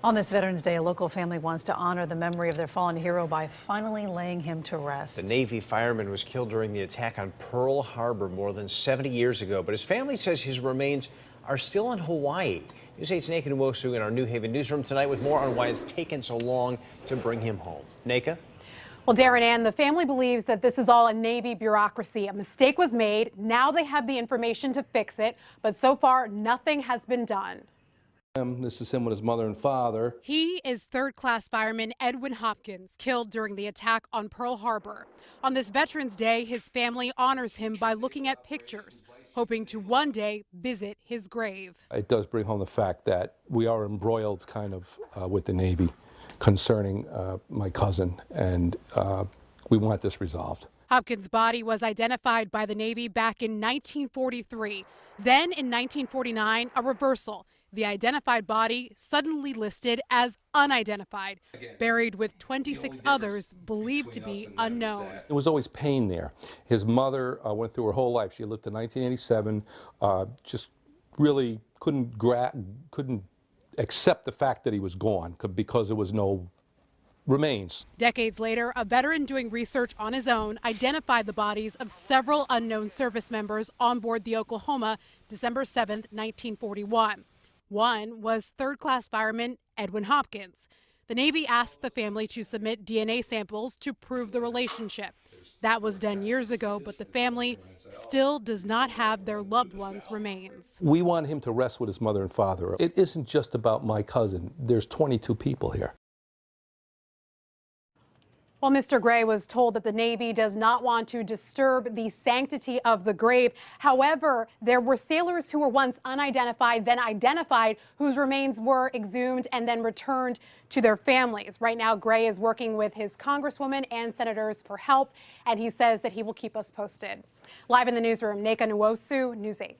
On this Veterans Day, a local family wants to honor the memory of their fallen hero by finally laying him to rest. The Navy fireman was killed during the attack on Pearl Harbor more than 70 years ago, but his family says his remains are still in Hawaii. News 8's Naka Nwosu in our New Haven newsroom tonight with more on why it's taken so long to bring him home. Naka? Well, Darren Ann, the family believes that this is all a Navy bureaucracy. A mistake was made. Now they have the information to fix it, but so far nothing has been done. This is him with his mother and father. He is third-class fireman Edwin Hopkins, killed during the attack on Pearl Harbor. On this Veterans Day, his family honors him by looking at pictures, hoping to one day visit his grave. It does bring home the fact that we are embroiled kind of with the Navy concerning my cousin, and we want this resolved. Hopkins' body was identified by the Navy back in 1943. Then in 1949, a reversal. The identified body suddenly listed as unidentified, buried with 26 others believed to be unknown. There was always pain there. His mother went through her whole life. She lived to 1987, just really couldn't accept the fact that he was gone because there was no remains. Decades later, a veteran doing research on his own identified the bodies of several unknown service members on board the Oklahoma, December 7, 1941. One was third-class fireman Edwin Hopkins. The Navy asked the family to submit DNA samples to prove the relationship. That was done years ago, but the family still does not have their loved one's remains. We want him to rest with his mother and father. It isn't just about my cousin. There's 22 people here. Well, Mr. Gray was told that the Navy does not want to disturb the sanctity of the grave. However, there were sailors who were once unidentified, then identified, whose remains were exhumed and then returned to their families. Right now, Gray is working with his congresswoman and senators for help, and he says that he will keep us posted. Live in the newsroom, Naka Nwosu, News 8.